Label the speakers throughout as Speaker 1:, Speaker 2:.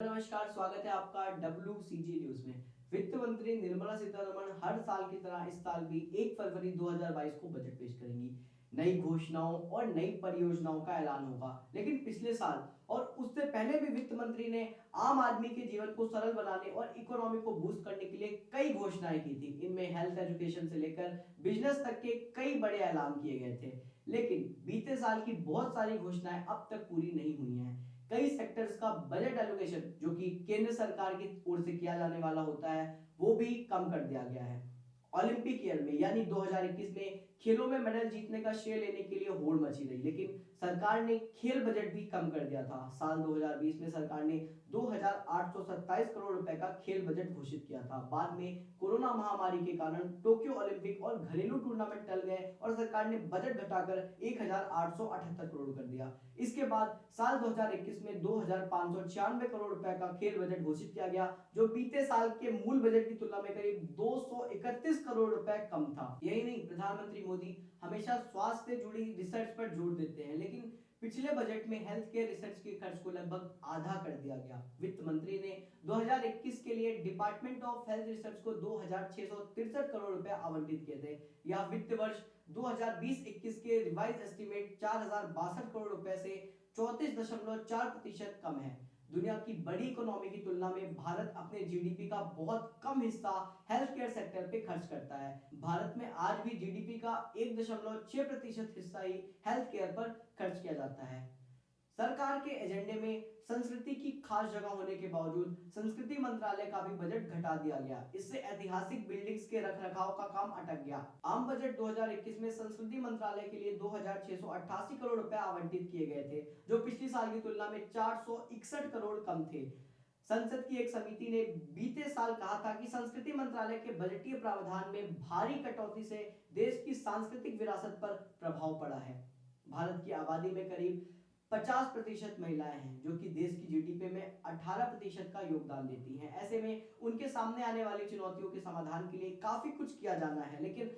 Speaker 1: नमस्कार, स्वागत है आपका WCG न्यूज में। वित्त मंत्री निर्मला सीतारमण हर साल की तरह इस साल भी 1 फरवरी 2022 को बजट पेश करेंगी। नई घोषणाओं और नई परियोजनाओं का ऐलान होगा, लेकिन पिछले साल और उससे पहले भी वित्त मंत्री ने आम आदमी के जीवन को सरल बनाने और इकोनॉमी को बूस्ट करने के लिए कई घोषणाएं की थी। इनमें हेल्थ एजुकेशन से लेकर बिजनेस तक के कई बड़े ऐलान किए गए थे, लेकिन बीते साल की बहुत सारी घोषणाएं अब तक पूरी नहीं हुई हैं। कई सेक्टर्स का बजट एलोकेशन जो कि केंद्र सरकार की ओर से किया जाने वाला होता है, वो भी कम कर दिया गया है। ओलंपिक ईयर में यानी 2021 में खेलों में मेडल जीतने का श्रेय लेने के लिए होड़ मची रही, लेकिन सरकार ने खेल बजट भी कम कर दिया था। साल 2020 में सरकार ने 2827 करोड़ रुपए का खेल बजट घोषित किया था। बाद में कोरोना महामारी के कारण टोक्यो ओलंपिक और घरेलू टूर्नामेंट टल गए और सरकार ने बजट घटाकर 1878 करोड़ कर दिया। इसके बाद साल 2021 में 2596 करोड़ रुपए का खेल बजट घोषित किया गया, जो बीते साल के मूल बजट की तुलना में करीब 231 करोड़ रुपए कम था। यही नहीं, प्रधानमंत्री मोदी हमेशा स्वास्थ्य से जुड़ी रिसर्च पर जोर देते हैं, लेकिन पिछले बजट में हेल्थ केयर रिसर्च के खर्च को लगभग आधा कर दिया गया। वित्त मंत्री ने 2021 के लिए डिपार्टमेंट ऑफ हेल्थ रिसर्च को 2663 करोड़ रुपए आवंटित किए थे। यह वित्त वर्ष 2020-21 के रिवाइज एस्टीमेट 4062 करोड़ रुपए से 34.4% कम है। दुनिया की बड़ी इकोनॉमी की तुलना में भारत अपने जीडीपी का बहुत कम हिस्सा हेल्थ केयर सेक्टर पे खर्च करता है। भारत में आज भी जीडीपी का 1.6% हिस्सा ही हेल्थ केयर पर खर्च किया जाता है। सरकार के एजेंडे में संस्कृति की खास जगह होने के बावजूद संस्कृति मंत्रालय का भी बजट घटा दिया गया। इससे ऐतिहासिक बिल्डिंग्स के रखरखाव का काम अटक गया। आम बजट 2021 में संस्कृति मंत्रालय के लिए 2688 करोड़ रुपए आवंटित किए गए थे, जो पिछली साल की तुलना में 461 करोड़ कम थे। संसद की एक समिति ने बीते साल कहा था कि संस्कृति मंत्रालय के बजटीय प्रावधान में भारी कटौती से देश की सांस्कृतिक विरासत पर प्रभाव पड़ा है। भारत की आबादी में करीब 50% महिलाएं हैं, जो कि देश की जीडीपी में 18% का योगदान देती हैं। ऐसे में उनके सामने आने वाली चुनौतियों के समाधान के लिए काफी कुछ किया जाना है, लेकिन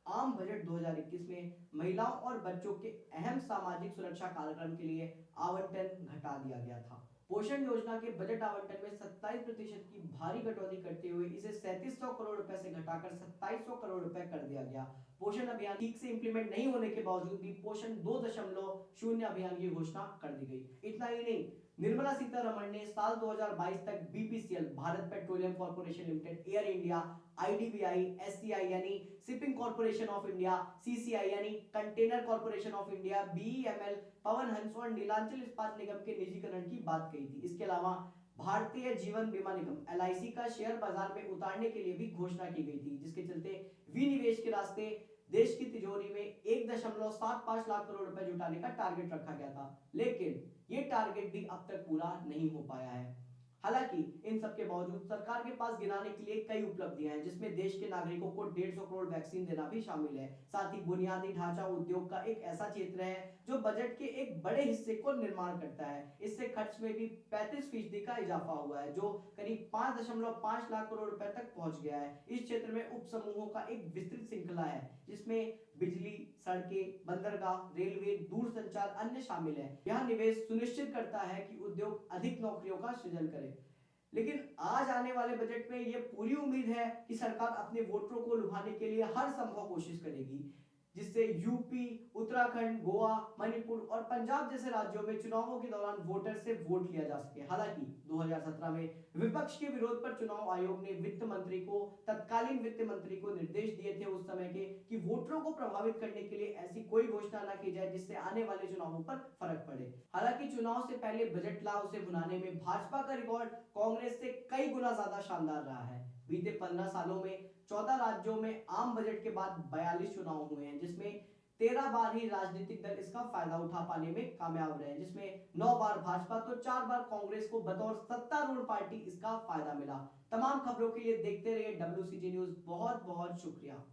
Speaker 1: आम बजट 2021 में महिलाओं और बच्चों के अहम सामाजिक सुरक्षा कार्यक्रम के लिए आवंटन घटा दिया गया था। पोषण योजना के बजट आवंटन में 27% की भारी कटौती करते हुए इसे 3700 करोड़ रुपए से घटाकर 2700 करोड़ रुपए कर दिया गया। पोषण अभियान ठीक से इंप्लीमेंट नहीं होने के बावजूद भी पोषण 2.0 अभियान की घोषणा कर दी गई। इतना ही नहीं, निर्मला सीतारमण ने साल 2022 तक BPCL, Bharat Petroleum Corporation Limited, Air India, IDBI, SCI यानी Shipping Corporation of India, CCI यानी Container Corporation of India, BEML, Pawan Hans और नीलांचल इस्पात निगम के निजीकरण की बात कही थी। इसके अलावा भारतीय जीवन बीमा निगम एलआईसी का शेयर बाजार में उतारने के लिए भी घोषणा की गई थी, जिसके चलते विनिवेश के रास्ते देश की तिजोरी में 1.75 लाख करोड़ रुपए जुटाने का टारगेट रखा गया था, लेकिन ये टारगेट भी अब तक पूरा नहीं हो पाया है। हालांकि इन सब के बावजूद सरकार के पास गिनाने के लिए कई उपलब्धियां हैं, जिसमें देश के नागरिकों को 150 करोड़ वैक्सीन देना भी शामिल है। साथ ही बुनियादी ढांचा उद्योग का एक ऐसा क्षेत्र है जो बजट के एक बड़े हिस्से को निर्माण करता है। इससे खर्च में भी 35% का इजाफा हुआ है, जो करीब 5.5 लाख करोड़ रुपए तक पहुंच गया है। इस क्षेत्र में उप समूहों का एक विस्तृत श्रृंखला है, जिसमें बिजली, सड़कें, बंदरगाह, रेलवे, दूरसंचार अन्य शामिल है। यह निवेश सुनिश्चित करता है कि उद्योग अधिक नौकरियों का सृजन करे। लेकिन आज आने वाले बजट में यह पूरी उम्मीद है कि सरकार अपने वोटरों को लुभाने के लिए हर संभव कोशिश करेगी, जिससे यूपी, उत्तराखंड, गोवा, मणिपुर और पंजाब जैसे राज्यों में चुनावों के दौरान वोटर से वोट लिया जा सके। हालांकि 2017 में विपक्ष के विरोध पर चुनाव आयोग ने तत्कालीन वित्त मंत्री को निर्देश दिए थे उस समय के, कि वोटरों को प्रभावित करने के लिए ऐसी कोई घोषणा न की जाए जिससे आने वाले चुनावों पर फर्क पड़े। हालांकि चुनाव से पहले बजट लाभ उसे भुनाने में भाजपा का रिकॉर्ड कांग्रेस से कई गुना ज्यादा शानदार रहा है। बीते 15 सालों में 14 राज्यों में आम बजट के बाद 42 चुनाव हुए हैं, जिसमें 13 बार ही राजनीतिक दल इसका फायदा उठा पाने में कामयाब रहे, जिसमें 9 बार भाजपा तो 4 बार कांग्रेस को बतौर सत्तारूढ़ पार्टी इसका फायदा मिला। तमाम खबरों के लिए देखते रहिए WCG न्यूज। बहुत बहुत शुक्रिया।